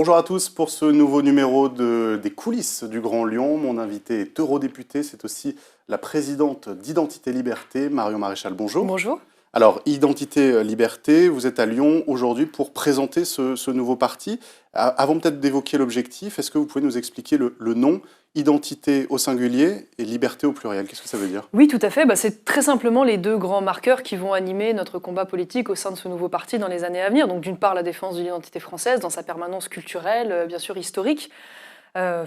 Bonjour à tous pour ce nouveau numéro des coulisses du Grand Lyon. Mon invité est eurodéputé, c'est aussi la présidente d'Identité Liberté, Marion Maréchal. Bonjour. Bonjour. Alors, Identité Liberté, vous êtes à Lyon aujourd'hui pour présenter ce nouveau parti. Avant peut-être d'évoquer l'objectif, est-ce que vous pouvez nous expliquer le nom, Identité au singulier et Liberté au pluriel? Qu'est-ce que ça veut dire? Oui, tout à fait. C'est très simplement les deux grands marqueurs qui vont animer notre combat politique au sein de ce nouveau parti dans les années à venir. Donc, d'une part, la défense de l'identité française dans sa permanence culturelle, bien sûr historique,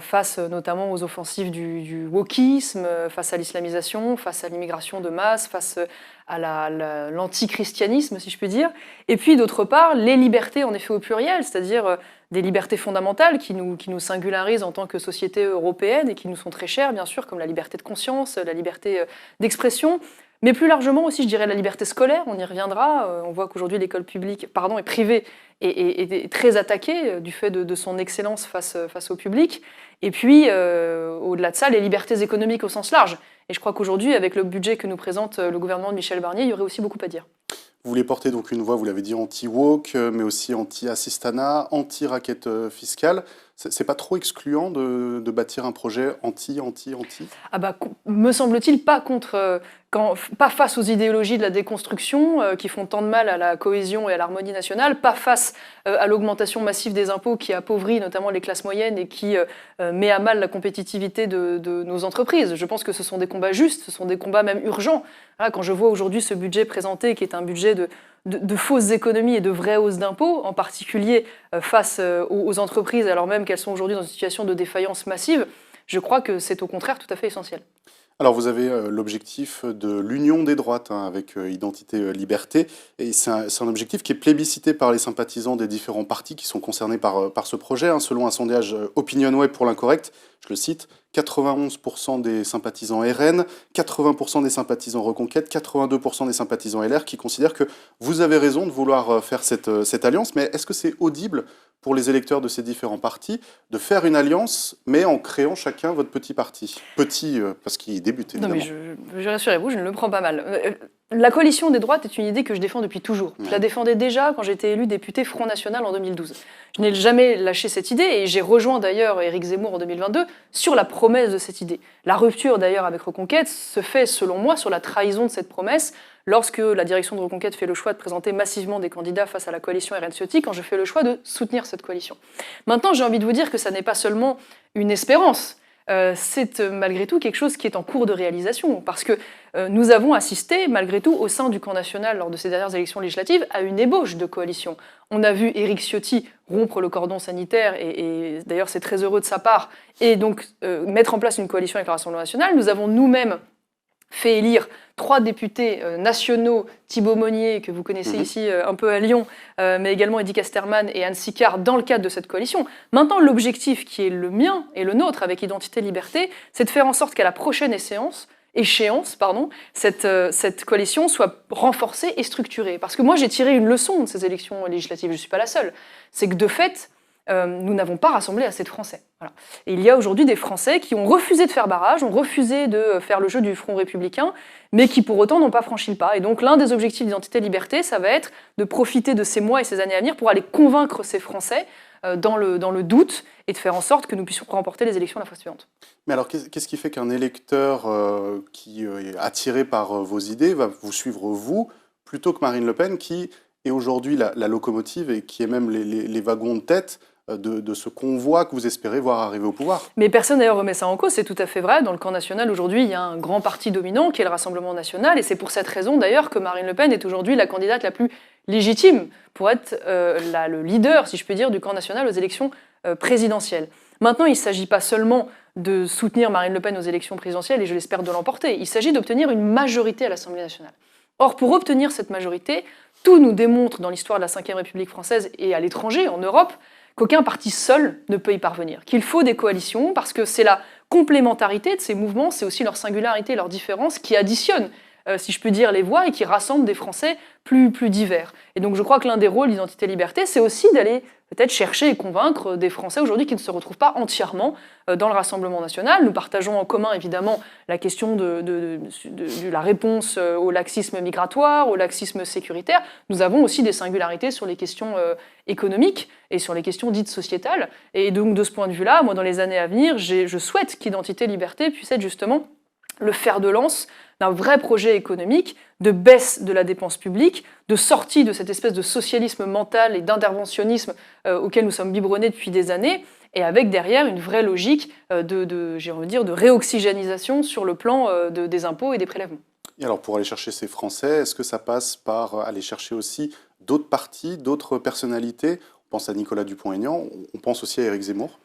face notamment aux offensives du wokisme, face à l'islamisation, face à l'immigration de masse, face à l'antichristianisme, si je puis dire. Et puis, d'autre part, les libertés, en effet, au pluriel, c'est-à-dire des libertés fondamentales qui nous singularisent en tant que société européenne et qui nous sont très chères, bien sûr, comme la liberté de conscience, la liberté d'expression, mais plus largement aussi, je dirais, la liberté scolaire, on y reviendra. On voit qu'aujourd'hui, l'école publique, est privée est très attaquée du fait de son excellence face au public. Et puis, au-delà de ça, les libertés économiques au sens large. Et je crois qu'aujourd'hui, avec le budget que nous présente le gouvernement de Michel Barnier, il y aurait aussi beaucoup à dire. Vous voulez porter donc une voix, vous l'avez dit, anti-woke, mais aussi anti-assistanat, anti-raquette fiscale. C'est pas trop excluant de bâtir un projet anti? Me semble-t-il, pas face aux idéologies de la déconstruction qui font tant de mal à la cohésion et à l'harmonie nationale, pas face à l'augmentation massive des impôts qui appauvrit notamment les classes moyennes et qui met à mal la compétitivité de nos entreprises. Je pense que ce sont des combats justes, ce sont des combats même urgents. Voilà, quand je vois aujourd'hui ce budget présenté, qui est un budget de fausses économies et de vraies hausses d'impôts, en particulier face aux entreprises, alors même qu'elles sont aujourd'hui dans une situation de défaillance massive, je crois que c'est au contraire tout à fait essentiel. Alors vous avez l'objectif de l'union des droites avec Identité Liberté, et c'est un objectif qui est plébiscité par les sympathisants des différents partis qui sont concernés par ce projet. Selon un sondage OpinionWay pour l'Incorrect, je le cite, 91% des sympathisants RN, 80% des sympathisants Reconquête, 82% des sympathisants LR qui considèrent que vous avez raison de vouloir faire cette alliance, mais est-ce que c'est audible pour les électeurs de ces différents partis de faire une alliance, mais en créant chacun votre petit parti? Petit, parce qu'il débute, évidemment. Non, mais je rassurez-vous, je ne le prends pas mal. La coalition des droites est une idée que je défends depuis toujours. Je la défendais déjà quand j'étais élu député Front National en 2012. Je n'ai jamais lâché cette idée et j'ai rejoint d'ailleurs Éric Zemmour en 2022 sur la promesse de cette idée. La rupture d'ailleurs avec Reconquête se fait selon moi sur la trahison de cette promesse lorsque la direction de Reconquête fait le choix de présenter massivement des candidats face à la coalition RN-Ciotti, quand je fais le choix de soutenir cette coalition. Maintenant, j'ai envie de vous dire que ça n'est pas seulement une espérance. C'est malgré tout quelque chose qui est en cours de réalisation, parce que nous avons assisté, malgré tout, au sein du camp national, lors de ces dernières élections législatives, à une ébauche de coalition. On a vu Éric Ciotti rompre le cordon sanitaire, et d'ailleurs c'est très heureux de sa part, et donc mettre en place une coalition avec le Rassemblement national. Nous avons nous-mêmes fait élire 3 députés nationaux, Thibaut Monnier, que vous connaissez ici un peu à Lyon, mais également Eddy Casterman et Anne Sicard, dans le cadre de cette coalition. Maintenant, l'objectif qui est le mien et le nôtre avec Identité Liberté, c'est de faire en sorte qu'à la prochaine échéance, cette coalition soit renforcée et structurée. Parce que moi, j'ai tiré une leçon de ces élections législatives, je ne suis pas la seule. C'est que de fait, nous n'avons pas rassemblé assez de Français. Voilà. Et il y a aujourd'hui des Français qui ont refusé de faire barrage, ont refusé de faire le jeu du Front républicain, mais qui pour autant n'ont pas franchi le pas. Et donc l'un des objectifs d'Identité-Liberté, ça va être de profiter de ces mois et ces années à venir pour aller convaincre ces Français dans le doute et de faire en sorte que nous puissions remporter les élections la fois suivante. Mais alors, qu'est-ce qui fait qu'un électeur qui est attiré par vos idées va vous suivre vous, plutôt que Marine Le Pen, qui est aujourd'hui la locomotive et qui est même les wagons de tête de ce convoi que vous espérez voir arriver au pouvoir? Mais personne d'ailleurs remet ça en cause, c'est tout à fait vrai. Dans le camp national, aujourd'hui, il y a un grand parti dominant qui est le Rassemblement national, et c'est pour cette raison d'ailleurs que Marine Le Pen est aujourd'hui la candidate la plus légitime pour être le leader, si je puis dire, du camp national aux élections présidentielles. Maintenant, il ne s'agit pas seulement de soutenir Marine Le Pen aux élections présidentielles, et je l'espère de l'emporter. Il s'agit d'obtenir une majorité à l'Assemblée nationale. Or, pour obtenir cette majorité, tout nous démontre dans l'histoire de la Ve République française et à l'étranger, en Europe, qu'aucun parti seul ne peut y parvenir, qu'il faut des coalitions, parce que c'est la complémentarité de ces mouvements, c'est aussi leur singularité, leur différence qui additionnent si je puis dire, les voix et qui rassemble des Français plus divers. Et donc je crois que l'un des rôles d'Identité-Liberté, c'est aussi d'aller peut-être chercher et convaincre des Français aujourd'hui qui ne se retrouvent pas entièrement dans le Rassemblement national. Nous partageons en commun évidemment la question de la réponse au laxisme migratoire, au laxisme sécuritaire. Nous avons aussi des singularités sur les questions économiques et sur les questions dites sociétales. Et donc de ce point de vue-là, moi dans les années à venir, je souhaite qu'Identité-Liberté puisse être justement le fer de lance d'un vrai projet économique, de baisse de la dépense publique, de sortie de cette espèce de socialisme mental et d'interventionnisme auquel nous sommes biberonnés depuis des années, et avec derrière une vraie logique de réoxygénisation sur le plan des impôts et des prélèvements. Et alors pour aller chercher ces Français, est-ce que ça passe par aller chercher aussi d'autres partis, d'autres personnalités? On pense à Nicolas Dupont-Aignan, on pense aussi à Éric Zemmour.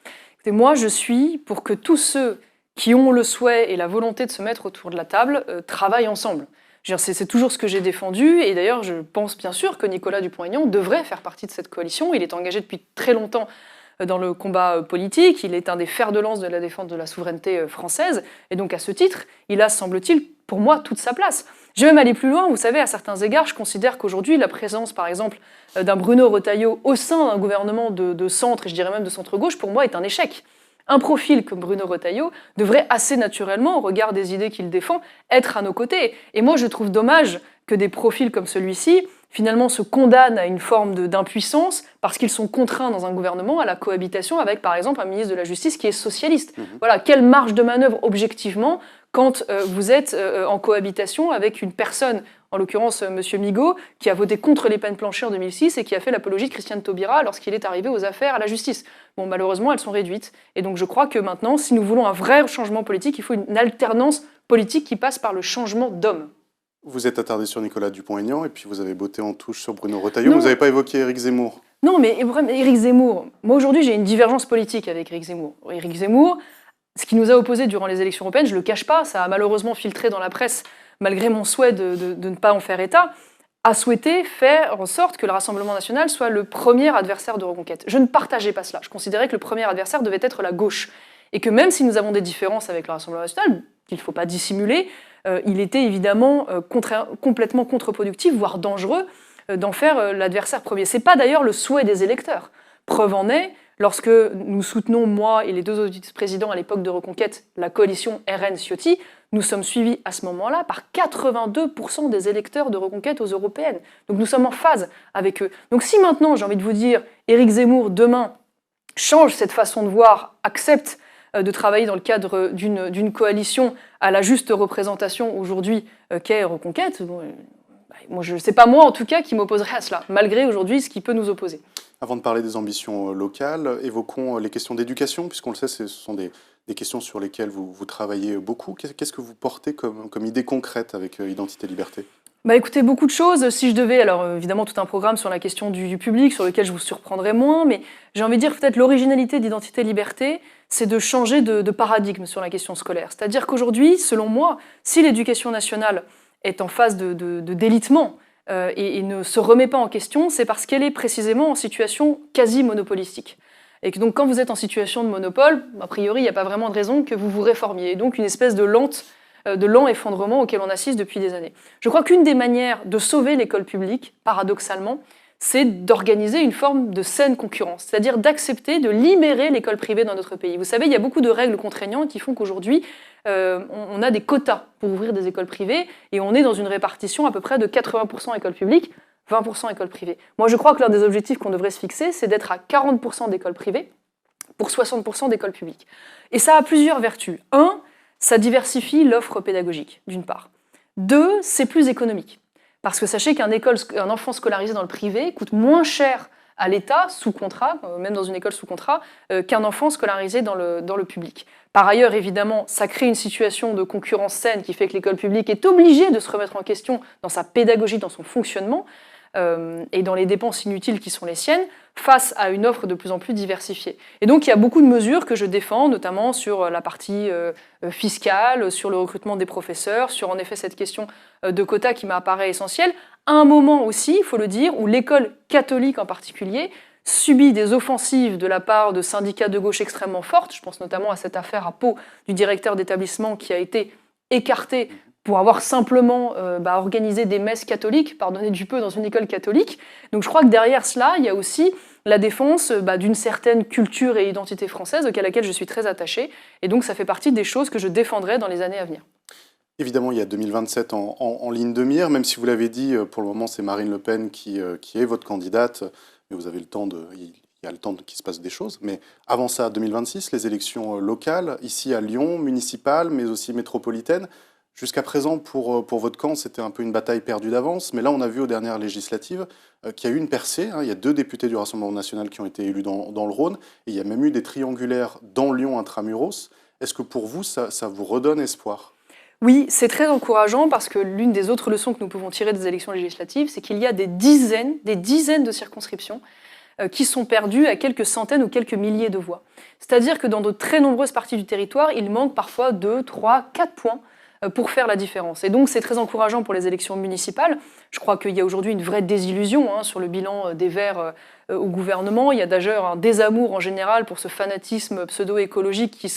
Et moi, je suis pour que tous ceux qui ont le souhait et la volonté de se mettre autour de la table travaillent ensemble. C'est toujours ce que j'ai défendu, et d'ailleurs je pense bien sûr que Nicolas Dupont-Aignan devrait faire partie de cette coalition. Il est engagé depuis très longtemps dans le combat politique, il est un des fers de lance de la défense de la souveraineté française, et donc à ce titre, il a, semble-t-il, pour moi, toute sa place. Je vais même aller plus loin, vous savez, à certains égards, je considère qu'aujourd'hui, la présence, par exemple, d'un Bruno Retailleau au sein d'un gouvernement de centre, et je dirais même de centre-gauche, pour moi, est un échec. Un profil comme Bruno Retailleau devrait assez naturellement, au regard des idées qu'il défend, être à nos côtés. Et moi, je trouve dommage que des profils comme celui-ci, finalement, se condamnent à une forme d'impuissance parce qu'ils sont contraints dans un gouvernement à la cohabitation avec, par exemple, un ministre de la Justice qui est socialiste. Voilà, quelle marge de manœuvre, objectivement, quand vous êtes en cohabitation avec une personne, en l'occurrence M. Migaud, qui a voté contre les peines planchées en 2006 et qui a fait l'apologie de Christiane Taubira lorsqu'il est arrivé aux affaires à la justice. Bon, malheureusement, elles sont réduites. Et donc je crois que maintenant, si nous voulons un vrai changement politique, il faut une alternance politique qui passe par le changement d'homme. Vous êtes attardé sur Nicolas Dupont-Aignan et puis vous avez botté en touche sur Bruno Retailleau. Vous n'avez pas évoqué Éric Zemmour. Non, mais Éric Zemmour, moi aujourd'hui j'ai une divergence politique avec Éric Zemmour. Éric Zemmour, ce qui nous a opposés durant les élections européennes, je ne le cache pas, ça a malheureusement filtré dans la presse, malgré mon souhait de ne pas en faire état, a souhaité faire en sorte que le Rassemblement national soit le premier adversaire de Reconquête. Je ne partageais pas cela. Je considérais que le premier adversaire devait être la gauche. Et que même si nous avons des différences avec le Rassemblement national, qu'il ne faut pas dissimuler, il était évidemment complètement contre-productif, voire dangereux, d'en faire l'adversaire premier. Ce n'est pas d'ailleurs le souhait des électeurs. Preuve en est, lorsque nous soutenons, moi et les deux autres vice-présidents à l'époque de Reconquête, la coalition RN-Ciotti, nous sommes suivis à ce moment-là par 82% des électeurs de Reconquête aux européennes. Donc nous sommes en phase avec eux. Donc si maintenant, j'ai envie de vous dire, Éric Zemmour, demain, change cette façon de voir, accepte de travailler dans le cadre d'une coalition à la juste représentation aujourd'hui qu'est Reconquête, moi, je ne sais pas moi en tout cas qui m'opposerait à cela, malgré aujourd'hui ce qui peut nous opposer. Avant de parler des ambitions locales, évoquons les questions d'éducation, puisqu'on le sait, ce sont des questions sur lesquelles vous travaillez beaucoup. Qu'est-ce que vous portez comme idée concrète avec Identité-Liberté ? Écoutez, beaucoup de choses. Si je devais, alors évidemment tout un programme sur la question du public, sur lequel je vous surprendrai moins, mais j'ai envie de dire peut-être l'originalité d'Identité-Liberté, c'est de changer de paradigme sur la question scolaire. C'est-à-dire qu'aujourd'hui, selon moi, si l'éducation nationale est en phase de délitement et ne se remet pas en question, c'est parce qu'elle est précisément en situation quasi monopolistique. Et que donc quand vous êtes en situation de monopole, a priori, il n'y a pas vraiment de raison que vous vous réformiez. Et donc une espèce de lent effondrement auquel on assiste depuis des années. Je crois qu'une des manières de sauver l'école publique, paradoxalement, c'est d'organiser une forme de saine concurrence, c'est-à-dire d'accepter de libérer l'école privée dans notre pays. Vous savez, il y a beaucoup de règles contraignantes qui font qu'aujourd'hui, on a des quotas pour ouvrir des écoles privées et on est dans une répartition à peu près de 80% écoles publiques, 20% écoles privées. Moi, je crois que l'un des objectifs qu'on devrait se fixer, c'est d'être à 40% d'écoles privées pour 60% d'écoles publiques. Et ça a plusieurs vertus. Un, ça diversifie l'offre pédagogique, d'une part. Deux, c'est plus économique. Parce que sachez qu'un enfant scolarisé dans le privé coûte moins cher à l'État, sous contrat, même dans une école sous contrat, qu'un enfant scolarisé dans le public. Par ailleurs, évidemment, ça crée une situation de concurrence saine qui fait que l'école publique est obligée de se remettre en question dans sa pédagogie, dans son fonctionnement, et dans les dépenses inutiles qui sont les siennes, face à une offre de plus en plus diversifiée. Et donc il y a beaucoup de mesures que je défends, notamment sur la partie fiscale, sur le recrutement des professeurs, sur en effet cette question de quotas qui m'apparaît essentielle. À un moment aussi, il faut le dire, où l'école catholique en particulier subit des offensives de la part de syndicats de gauche extrêmement fortes. Je pense notamment à cette affaire à Pau du directeur d'établissement qui a été écarté pour avoir simplement organisé des messes catholiques, pardonnez du peu, dans une école catholique. Donc je crois que derrière cela, il y a aussi la défense d'une certaine culture et identité française à laquelle je suis très attachée. Et donc ça fait partie des choses que je défendrai dans les années à venir. Évidemment, il y a 2027 en ligne de mire, même si vous l'avez dit, pour le moment, c'est Marine Le Pen qui est votre candidate, mais vous avez le temps il y a le temps qu'il se passe des choses. Mais avant ça, 2026, les élections locales, ici à Lyon, municipales, mais aussi métropolitaines. Jusqu'à présent, pour votre camp, c'était un peu une bataille perdue d'avance, mais là, on a vu aux dernières législatives qu'il y a eu une percée. Il y a 2 députés du Rassemblement national qui ont été élus dans le Rhône, et il y a même eu des triangulaires dans Lyon intramuros. Est-ce que pour vous, ça vous redonne espoir ? Oui, c'est très encourageant parce que l'une des autres leçons que nous pouvons tirer des élections législatives, c'est qu'il y a des dizaines de circonscriptions qui sont perdues à quelques centaines ou quelques milliers de voix. C'est-à-dire que dans de très nombreuses parties du territoire, il manque parfois 2, 3, 4 points pour faire la différence. Et donc c'est très encourageant pour les élections municipales. Je crois qu'il y a aujourd'hui une vraie désillusion sur le bilan des Verts au gouvernement. Il y a d'ailleurs un désamour en général pour ce fanatisme pseudo-écologique qui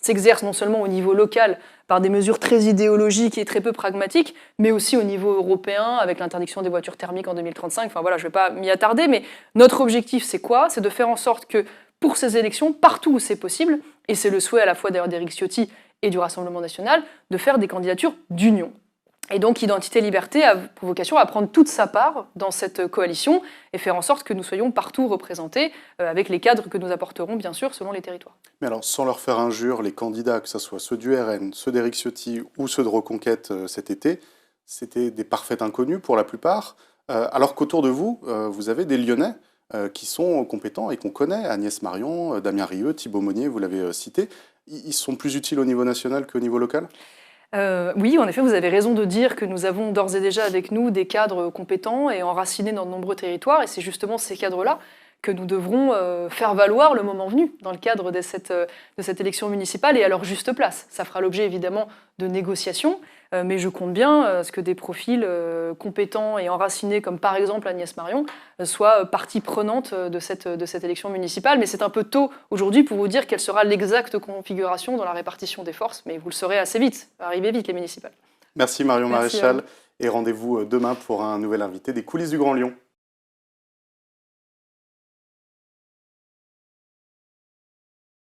s'exerce non seulement au niveau local par des mesures très idéologiques et très peu pragmatiques, mais aussi au niveau européen avec l'interdiction des voitures thermiques en 2035. Enfin voilà, je ne vais pas m'y attarder, mais notre objectif c'est quoi ? C'est de faire en sorte que pour ces élections, partout où c'est possible, et c'est le souhait à la fois d'ailleurs d'Éric Ciotti et du Rassemblement national, de faire des candidatures d'union. Et donc Identité Liberté a pour vocation à prendre toute sa part dans cette coalition et faire en sorte que nous soyons partout représentés avec les cadres que nous apporterons bien sûr selon les territoires. Mais alors, sans leur faire injure, les candidats, que ce soit ceux du RN, ceux d'Éric Ciotti ou ceux de Reconquête cet été, c'était des parfaits inconnus pour la plupart, alors qu'autour de vous, vous avez des Lyonnais qui sont compétents et qu'on connaît, Agnès Marion, Damien Rieu, Thibaut Monnier, vous l'avez cité. Ils sont plus utiles au niveau national qu'au niveau local ? Oui, en effet, vous avez raison de dire que nous avons d'ores et déjà avec nous des cadres compétents et enracinés dans de nombreux territoires, et c'est justement ces cadres-là que nous devrons faire valoir le moment venu dans le cadre de cette élection municipale et à leur juste place. Ça fera l'objet évidemment de négociations, mais je compte bien à ce que des profils compétents et enracinés, comme par exemple Agnès Marion, soient partie prenante de cette élection municipale. Mais c'est un peu tôt aujourd'hui pour vous dire quelle sera l'exacte configuration dans la répartition des forces, mais vous le saurez assez vite. Arrivez vite les municipales. Merci Marion Maréchal, et rendez-vous demain pour un nouvel invité des coulisses du Grand Lyon.